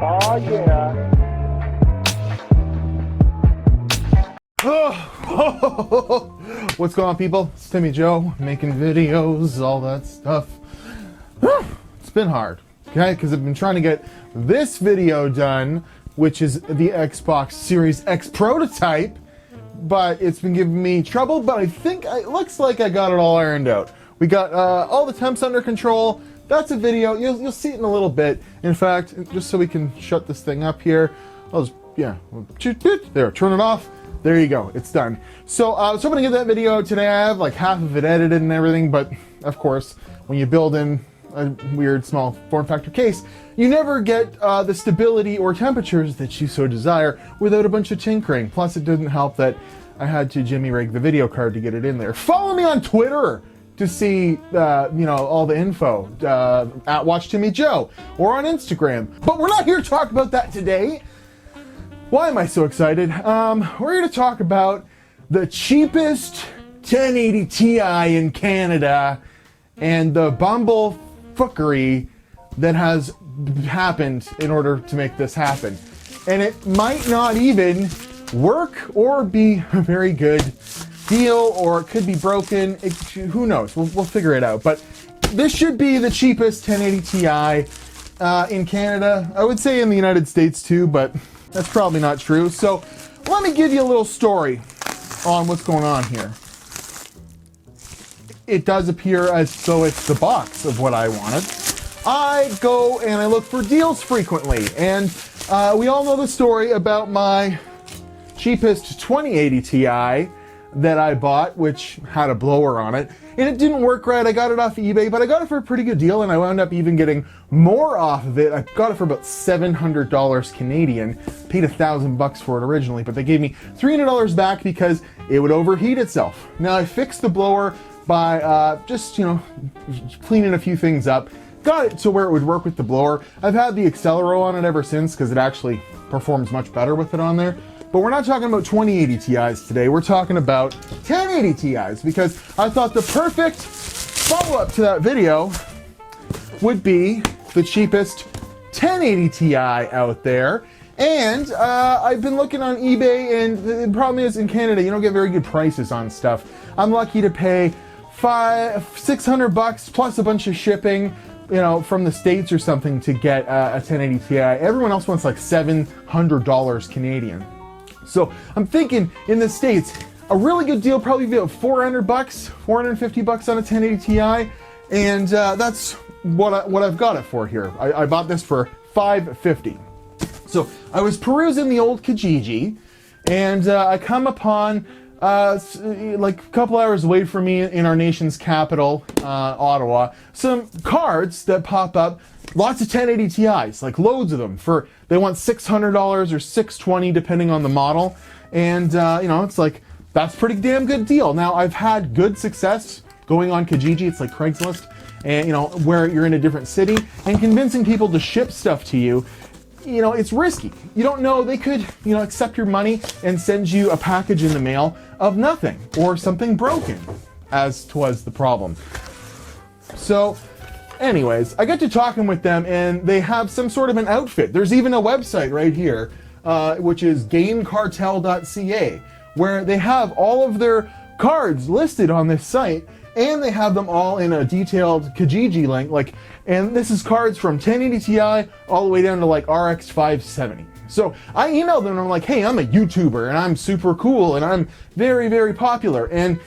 Oh yeah. What's going on, people? It's Timmy Joe, making videos, all that stuff. It's been hard, okay? Because I've been trying to get this video done, which is the Xbox Series X prototype, but it's been giving me trouble, but I think it looks like I got it all ironed out. We got all the temps under control. That's a video. You'll see it in a little bit. In fact, just so we can shut this thing up here, I'll just, there, turn it off. There you go, it's done. So I'm gonna get that video today. I have like half of it edited and everything, but of course, when you build in a weird small form factor case, you never get the stability or temperatures that you so desire without a bunch of tinkering. Plus, it didn't help that I had to jimmy rig the video card to get it in there. Follow me on Twitter to see, all the info at Watch Timmy Joe or on Instagram. But we're not here to talk about that today. Why am I so excited? We're here to talk about the cheapest 1080 Ti in Canada and the bumblefuckery that has happened in order to make this happen. And it might not even work or be a very good deal, or it could be broken. Who knows? We'll figure it out. But this should be the cheapest 1080 Ti in Canada. I would say in the United States too, but that's probably not true. So let me give you a little story on what's going on here. It does appear as though it's the box of what I wanted. I go and I look for deals frequently, and we all know the story about my cheapest 2080 Ti that I bought, which had a blower on it, and it didn't work right. I got it off eBay, but I got it for a pretty good deal, and I wound up even getting more off of it. I got it for about $700 Canadian, paid $1,000 for it originally, but they gave me $300 back because it would overheat itself. Now I fixed the blower by just cleaning a few things up, got it to where it would work with the blower. I've had the Acceleron on it ever since because it actually performs much better with it on there. But we're not talking about 2080 Ti's today. We're talking about 1080 Ti's, because I thought the perfect follow-up to that video would be the cheapest 1080 Ti out there. And I've been looking on eBay, and the problem is in Canada, you don't get very good prices on stuff. I'm lucky to pay $600 plus a bunch of shipping, from the States or something to get a 1080 Ti. Everyone else wants like $700 Canadian. So I'm thinking in the States, a really good deal, probably about $400, $450 on a 1080 Ti, and that's what I've got it for here. I bought this for $550. So I was perusing the old Kijiji, and I come upon like a couple hours away from me in our nation's capital, Ottawa, some cards that pop up. Lots of 1080 Ti's, like loads of them. They want $600 or $620 depending on the model, and it's like that's pretty damn good deal. Now I've had good success going on Kijiji. It's like Craigslist, and where you're in a different city and convincing people to ship stuff to you. It's risky. You don't know, they could accept your money and send you a package in the mail of nothing or something broken, as was the problem. So anyways, I got to talking with them, and they have some sort of an outfit. There's even a website right here, which is gamekartel.ca, where they have all of their cards listed on this site, and they have them all in a detailed Kijiji link, and this is cards from 1080 Ti all the way down to like RX 570. So I emailed them and I'm like, hey, I'm a YouTuber and I'm super cool and I'm very, very popular. And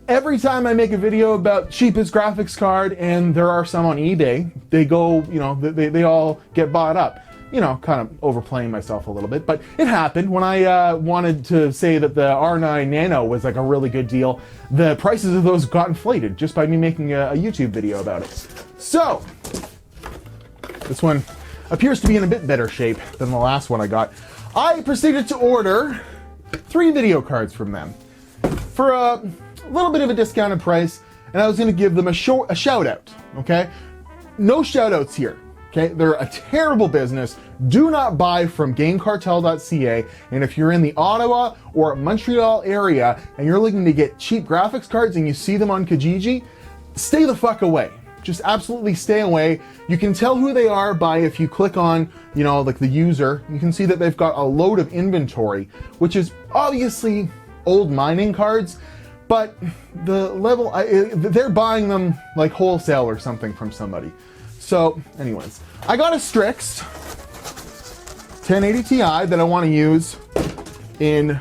every time I make a video about cheapest graphics card, and there are some on eBay, they go, they all get bought up. Kind of overplaying myself a little bit, but it happened. When I wanted to say that the R9 Nano was like a really good deal, the prices of those got inflated just by me making a YouTube video about it. So, this one appears to be in a bit better shape than the last one I got. I proceeded to order 3 video cards from them for a little bit of a discounted price, and I was going to give them a shout out, okay? No shout outs here. Okay, they're a terrible business. Do not buy from gamekartel.ca. And if you're in the Ottawa or Montreal area and you're looking to get cheap graphics cards and you see them on Kijiji, stay the fuck away. just absolutely stay away. You can tell who they are by if you click on, you know, like the user, you can see that they've got a load of inventory, which is obviously old mining cards, but the level, they're buying them like wholesale or something from somebody. So anyways, I got a Strix 1080 Ti that I want to use in,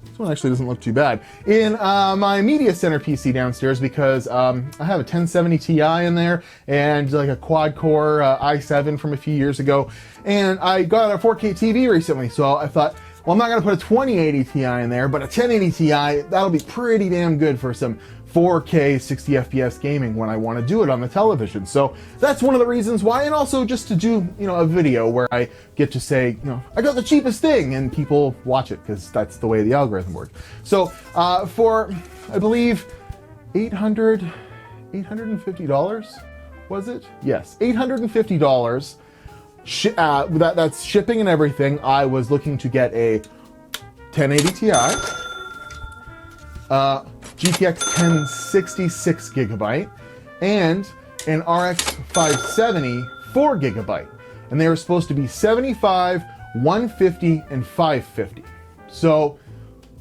this one actually doesn't look too bad, in my media center PC downstairs, because I have a 1070 Ti in there and like a quad core i7 from a few years ago, and I got a 4K TV recently, so I thought, well, I'm not gonna put a 2080 Ti in there, but a 1080 Ti, that'll be pretty damn good for some 4K 60 FPS gaming when I want to do it on the television. So that's one of the reasons why, and also just to do, you know, a video where I get to say, you know, I got the cheapest thing, and people watch it because that's the way the algorithm works. So for, I believe, $850, was it? Yes, $850. That's shipping and everything. I was looking to get a 1080 Ti, GTX 1066 gigabyte, and an RX 570 4 gigabyte, and they were supposed to be 75, 150, and 550. So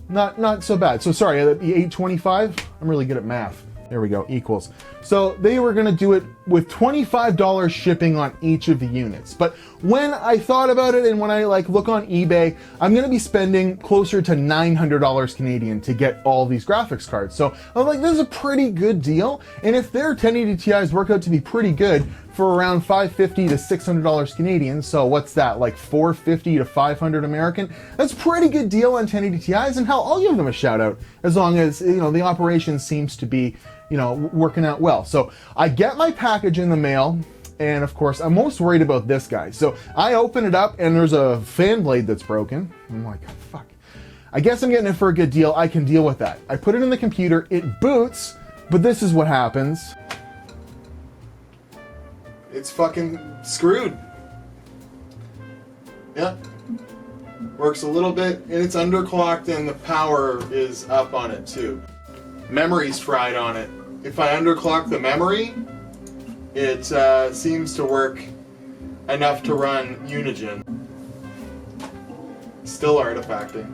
not so bad. So sorry, the 825. I'm really good at math. There we go, equals. So they were gonna do it with $25 shipping on each of the units. But when I thought about it, and when I like look on eBay, I'm gonna be spending closer to $900 Canadian to get all these graphics cards. So I'm like, this is a pretty good deal. And if their 1080 Ti's work out to be pretty good for around $550 to $600 Canadian, so what's that, like $450 to $500 American? That's a pretty good deal on 1080 Ti's, and hell, I'll give them a shout out as long as, you know, the operation seems to be, you know, working out well. So I get my package in the mail, and of course I'm most worried about this guy. So I open it up and there's a fan blade that's broken. I'm like, fuck. I guess I'm getting it for a good deal. I can deal with that. I put it in the computer, it boots, but this is what happens. It's fucking screwed. Yeah. Works a little bit, and it's underclocked, and the power is up on it too. Memory's fried on it. If I underclock the memory, it seems to work enough to run Unigine. Still artifacting.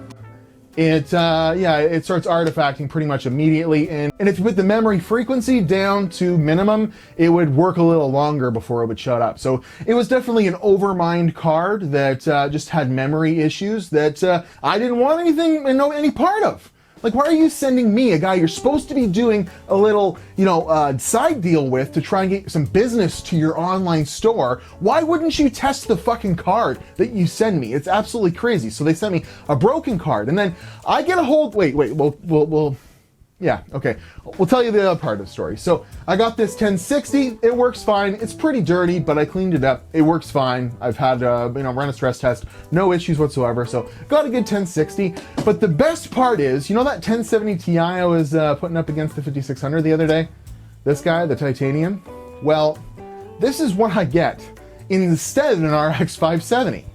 It starts artifacting pretty much immediately, and if you put the memory frequency down to minimum, it would work a little longer before it would shut up. So it was definitely an overmined card that just had memory issues that I didn't want anything and know any part of. Like, why are you sending me, a guy you're supposed to be doing a little, you know, side deal with to try and get some business to your online store? Why wouldn't you test the fucking card that you send me? It's absolutely crazy. So they sent me a broken card, and then I get a hold, yeah, okay. We'll tell you the other part of the story. So I got this 1060, it works fine. It's pretty dirty, but I cleaned it up. It works fine. I've had, run a stress test, no issues whatsoever. So got a good 1060. But the best part is, you know that 1070 Ti I was putting up against the 5600 the other day? This guy, the titanium? Well, this is what I get instead of an RX 570.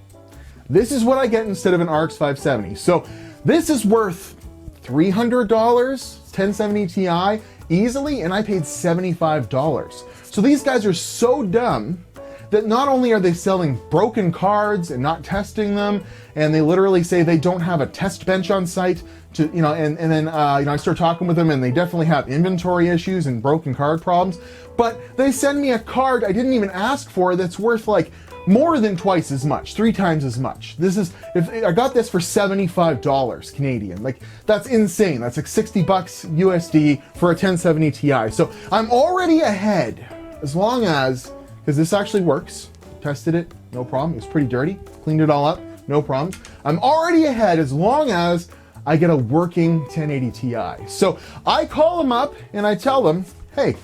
This is what I get instead of an RX 570. So this is worth $300, 1070 Ti easily, and I paid $75. So these guys are so dumb that not only are they selling broken cards and not testing them, and they literally say they don't have a test bench on site to, you know, and then I start talking with them, and they definitely have inventory issues and broken card problems, but they send me a card I didn't even ask for that's worth like more than twice as much, 3 times as much. This is, if I got this for $75 Canadian, like that's insane. That's like $60 USD for a 1070 Ti. So I'm already ahead, as long as, because this actually works. Tested it, no problem. It was pretty dirty. Cleaned it all up, no problem. I'm already ahead as long as I get a working 1080 Ti. So I call them up and I tell them, hey,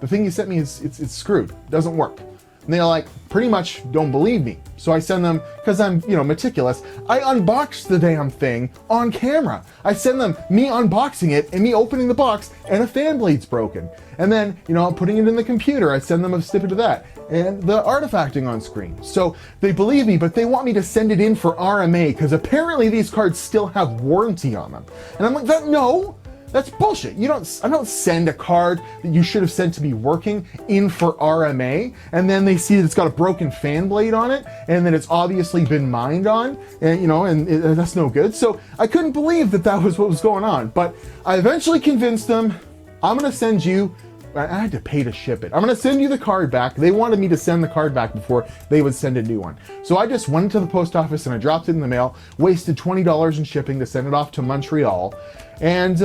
the thing you sent me is it's screwed. It doesn't work. And they're like, pretty much don't believe me. So I send them, because I'm, meticulous, I unboxed the damn thing on camera. I send them me unboxing it and me opening the box and a fan blade's broken. And then, I'm putting it in the computer. I send them a snippet of that and the artifacting on screen. So they believe me, but they want me to send it in for RMA because apparently these cards still have warranty on them. And I'm like, no, That's bullshit. I don't send a card that you should have sent to me working in for RMA, and then they see that it's got a broken fan blade on it, and then it's obviously been mined on, and that's no good. So I couldn't believe that was what was going on. But I eventually convinced them, I'm gonna send you, I had to pay to ship it. I'm gonna send you the card back. They wanted me to send the card back before they would send a new one. So I just went to the post office and I dropped it in the mail, wasted $20 in shipping to send it off to Montreal. And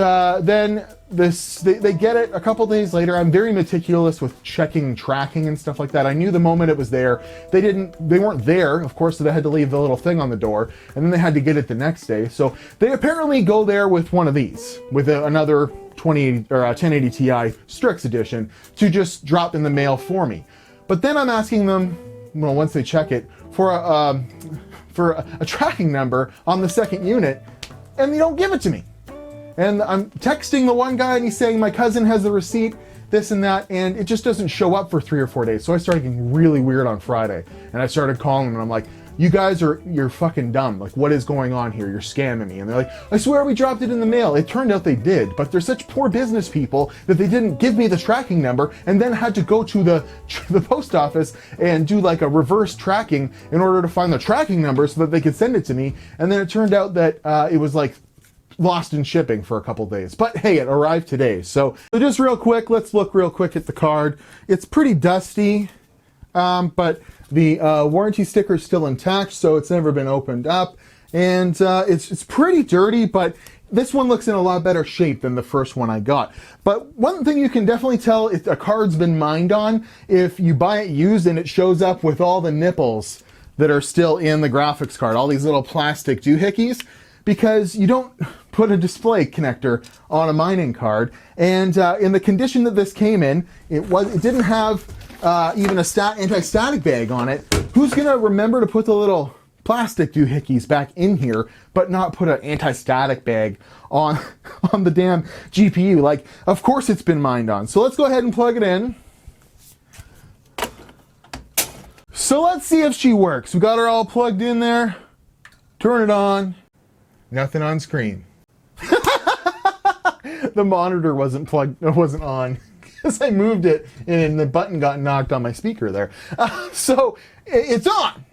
then they get it a couple days later. I'm very meticulous with checking tracking and stuff like that. I knew the moment it was there. They weren't there, of course, so they had to leave the little thing on the door, and then they had to get it the next day. So they apparently go there with one of these, with another 2080 or 1080 Ti Strix edition, to just drop in the mail for me. But then I'm asking them, well, once they check it, for a tracking number on the second unit, and they don't give it to me. And I'm texting the one guy and he's saying my cousin has the receipt, this and that, and it just doesn't show up for 3 or 4 days. So I started getting really weird on Friday, and I started calling them and I'm like, you guys you're fucking dumb. Like, what is going on here? You're scamming me. And they're like, I swear we dropped it in the mail. It turned out they did, but they're such poor business people that they didn't give me the tracking number and then had to go to the post office and do like a reverse tracking in order to find the tracking number so that they could send it to me. And then it turned out that it was like lost in shipping for a couple days. But hey, it arrived today. So just real quick, let's look real quick at the card. It's pretty dusty, but the warranty sticker is still intact, so it's never been opened up. And it's pretty dirty, but this one looks in a lot better shape than the first one I got. But one thing you can definitely tell if a card's been mined on, if you buy it used and it shows up with all the nipples that are still in the graphics card, all these little plastic doohickeys, because you don't put a display connector on a mining card. And in the condition that this came in, it didn't have even a anti-static bag on it. Who's gonna remember to put the little plastic doohickeys back in here, but not put an anti-static bag on the damn GPU? Like, of course it's been mined on. So let's go ahead and plug it in. So let's see if she works. We got her all plugged in there. Turn it on. Nothing on screen. The monitor wasn't on because I moved it and the button got knocked on my speaker there. So it's on.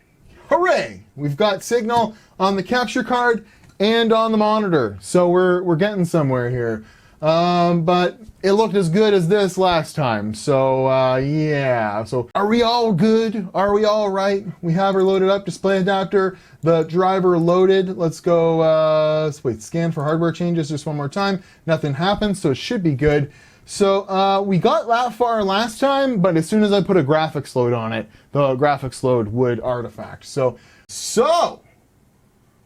Hooray! We've got signal on the capture card and on the monitor. So we're getting somewhere here. But it looked as good as this last time. So yeah. So are we all good? Are we all right? We have her loaded up, display adapter, the driver loaded. Let's go, wait, scan for hardware changes just one more time. Nothing happened, so it should be good. So we got that far last time, but as soon as I put a graphics load on it, the graphics load would artifact. So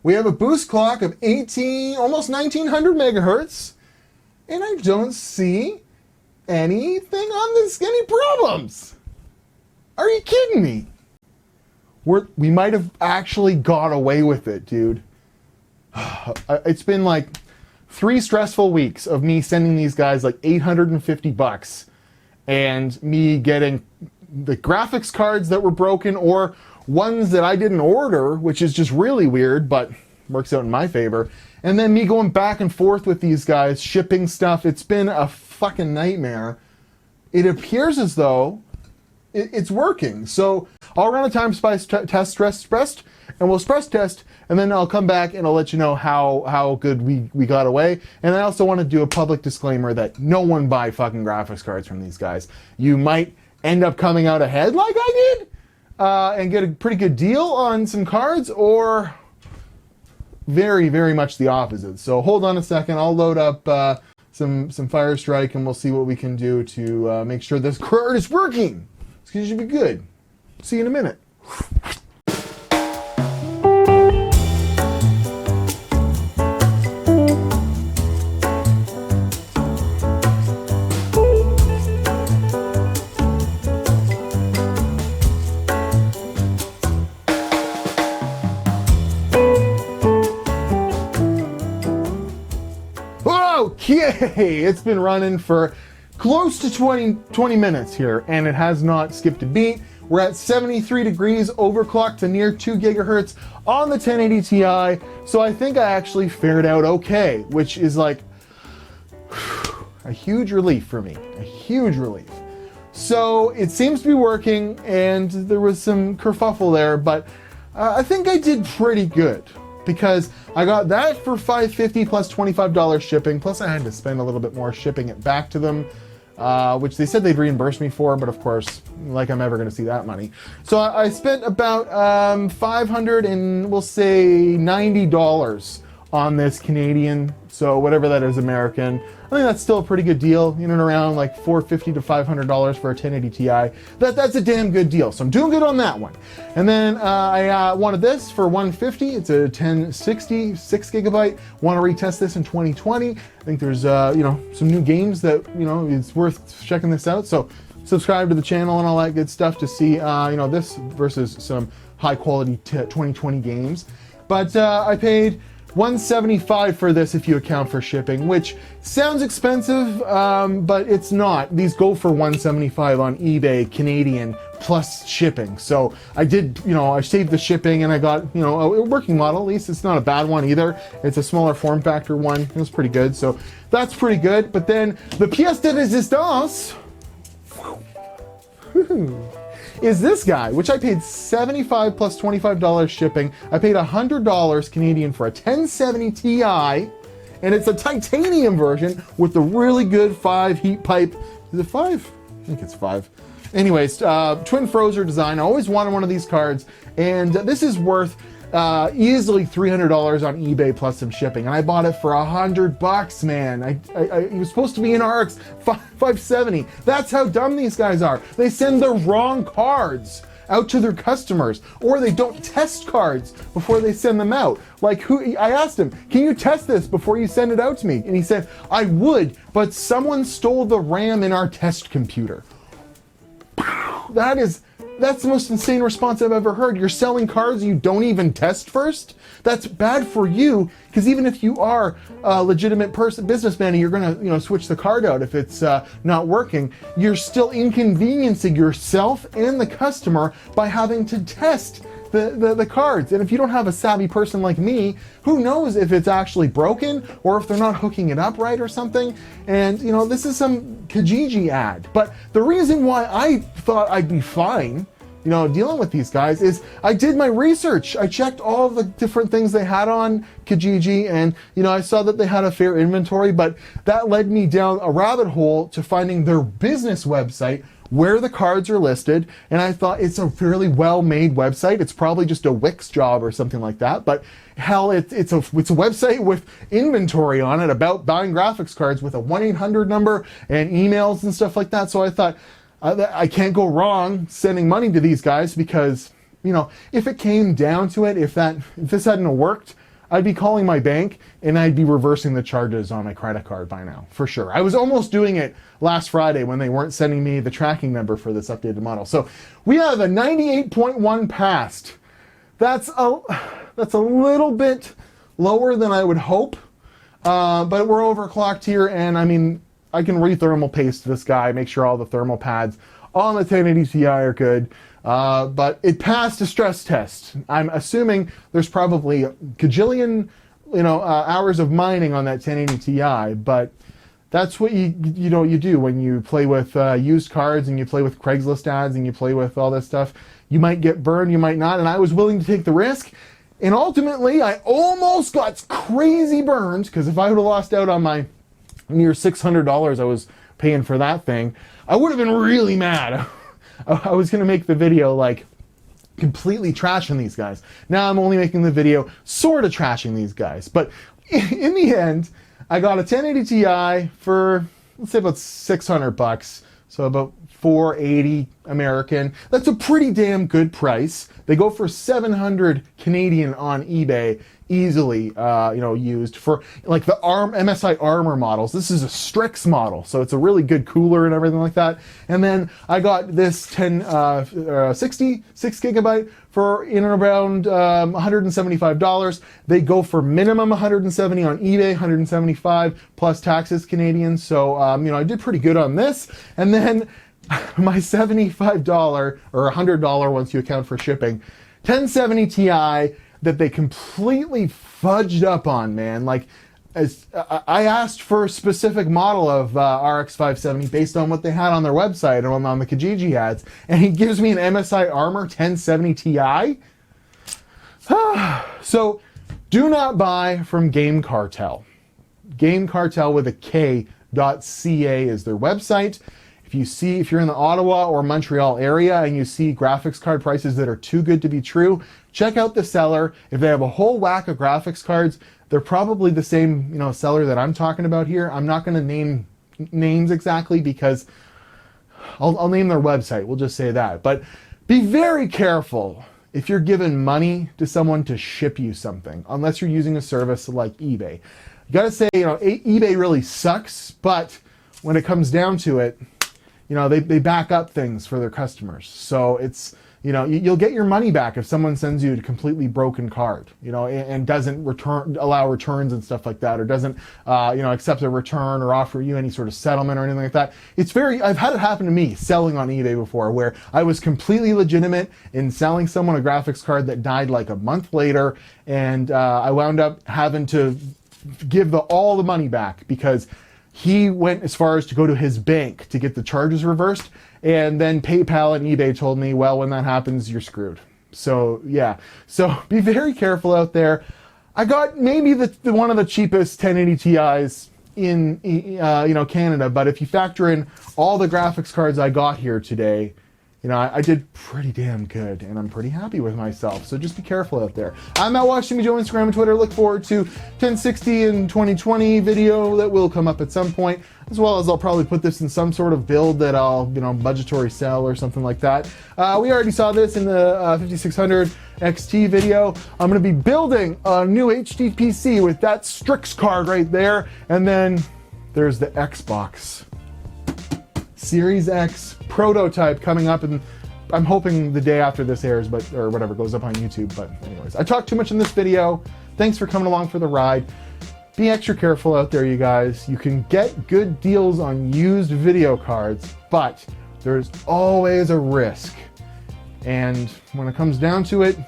we have a boost clock of almost 1900 megahertz. And I don't see anything on this, any problems. Are you kidding me? We might have actually got away with it, dude. It's been like 3 stressful weeks of me sending these guys like $850 and me getting the graphics cards that were broken or ones that I didn't order, which is just really weird, but works out in my favor. And then me going back and forth with these guys, shipping stuff. It's been a fucking nightmare. It appears as though it's working. So I'll run a time spice test, stress, and we'll stress test, and then I'll come back and I'll let you know how good we got away. And I also want to do a public disclaimer that no one buy fucking graphics cards from these guys. You might end up coming out ahead like I did, and get a pretty good deal on some cards, or very, very much the opposite. So hold on a second. I'll load up some Fire Strike and we'll see what we can do to make sure this card is working. It should be good. See you in a minute. Okay, it's been running for close to 20 minutes here, and it has not skipped a beat. We're at 73 degrees, overclocked to near 2 gigahertz on the 1080 Ti, so I think I actually fared out okay, which is like, A huge relief for me. A huge relief. So it seems to be working, and there was some kerfuffle there, but I think I did pretty good because I got that for $5.50 plus $25 shipping, plus I had to spend a little bit more shipping it back to them, which they said they'd reimburse me for, but of course, like I'm ever going to see that money. So I spent about $500 and we'll say $90 on this Canadian, so whatever that is American. I think that's still a pretty good deal, in and around like $450 to $500 for a 1080 Ti. That's a damn good deal, so I'm doing good on that one. And then I wanted this for $150. It's a 1060, 6 gigabyte. Want to retest this in 2020. I think there's some new games that it's worth checking this out. So subscribe to the channel and all that good stuff to see this versus some high quality 2020 games. But I paid $175 for this if you account for shipping, which sounds expensive, but it's not. These go for $175 on eBay, Canadian, plus shipping. So I did, I saved the shipping and I got, a working model. At least it's not a bad one either. It's a smaller form factor one. It was pretty good. So that's pretty good. But then the pièce de résistance is this guy, which I paid $75 plus $25 shipping. I paid $100 Canadian for a 1070 Ti, and it's a titanium version with the really good 5 heat pipe. Is it 5? I think it's 5. Anyways, twin Frozer design. I always wanted one of these cards, and this is worth easily $300 on eBay plus some shipping, and I bought it for $100, man. It was supposed to be in RX 570. That's how dumb these guys are. They send the wrong cards out to their customers, or they don't test cards before they send them out. Like I asked him, can you test this before you send it out to me? And he said, I would, but someone stole the RAM in our test computer. That's the most insane response I've ever heard. You're selling cards you don't even test first? That's bad for you, because even if you are a legitimate businessman and you're gonna switch the card out if it's not working, you're still inconveniencing yourself and the customer by having to test the cards. And if you don't have a savvy person like me, who knows if it's actually broken or if they're not hooking it up right or something. And this is some Kijiji ad. But the reason why I thought I'd be fine dealing with these guys is I did my research. I checked all the different things they had on Kijiji, and I saw that they had a fair inventory, but that led me down a rabbit hole to finding their business website where the cards are listed, and I thought it's a fairly well-made website. It's probably just a Wix job or something like that, but hell, it's a website with inventory on it about buying graphics cards with a 1-800 number and emails and stuff like that. So I thought, I can't go wrong sending money to these guys, because if it came down to it, if this hadn't worked, I'd be calling my bank and I'd be reversing the charges on my credit card by now, for sure. I was almost doing it last Friday when they weren't sending me the tracking number for this updated model. So we have a 98.1 passed. That's a little bit lower than I would hope, but we're overclocked here, and I mean, I can re-thermal paste this guy, make sure all the thermal pads on the 1080 Ti are good, but it passed a stress test. I'm assuming there's probably a gajillion, hours of mining on that 1080 Ti, but that's what you do when you play with used cards and you play with Craigslist ads and you play with all this stuff. You might get burned, you might not, and I was willing to take the risk. And ultimately, I almost got crazy burned, because if I would have lost out on my near $600 I was paying for that thing, I would have been really mad. I was going to make the video like completely trashing these guys. Now I'm only making the video sort of trashing these guys. But in the end, I got a 1080 Ti for, let's say, about $600. So about $480 American. That's a pretty damn good price. They go for $700 Canadian on eBay, easily, used for like the MSI Armor models. This is a Strix model, so it's a really good cooler and everything like that. And then I got this 1060 6 gigabyte for in and around $175. They go for minimum $170 on eBay, $175 plus taxes Canadian. So I did pretty good on this. And then my $75 or $100 once you account for shipping 1070 Ti that they completely fudged up on, man. Like, I asked for a specific model of RX 570 based on what they had on their website and on the Kijiji ads, and he gives me an MSI Armor 1070 Ti. So do not buy from Game Cartel. Game Cartel with a K.ca is their website. If you're in the Ottawa or Montreal area and you see graphics card prices that are too good to be true, check out the seller. If they have a whole whack of graphics cards, they're probably the same, seller that I'm talking about here. I'm not going to name names exactly because I'll name their website. We'll just say that. But be very careful if you're giving money to someone to ship you something, unless you're using a service like eBay. You got to say, eBay really sucks, but when it comes down to it, they back up things for their customers. So it's, you'll get your money back if someone sends you a completely broken card, and doesn't allow returns and stuff like that, or doesn't, accept a return or offer you any sort of settlement or anything like that. I've had it happen to me selling on eBay before, where I was completely legitimate in selling someone a graphics card that died like a month later, and I wound up having to give all the money back because he went as far as to go to his bank to get the charges reversed, and then PayPal and eBay told me, well, when that happens, you're screwed. So yeah, so be very careful out there. I got maybe the one of the cheapest 1080 Ti's in Canada, but if you factor in all the graphics cards I got here today, I did pretty damn good, and I'm pretty happy with myself. So just be careful out there. I'm at Watch Timmy Joe, Instagram and Twitter. Look forward to 1060 and 2020 video that will come up at some point, as well as I'll probably put this in some sort of build that I'll, budgetary sell or something like that. We already saw this in the 5600 XT video. I'm going to be building a new HD PC with that Strix card right there, and then there's the Xbox Series X prototype coming up, and I'm hoping the day after this airs, or whatever, goes up on YouTube. But anyways, I talked too much in this video. Thanks for coming along for the ride. Be extra careful out there, you guys. You can get good deals on used video cards, but there's always a risk. And when it comes down to it,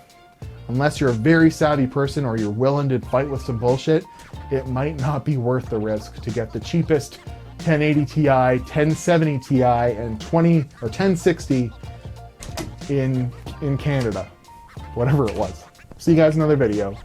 unless you're a very savvy person or you're willing to fight with some bullshit, it might not be worth the risk to get the cheapest 1080 Ti, 1070 Ti, and 1060 in Canada, whatever it was. See you guys in another video.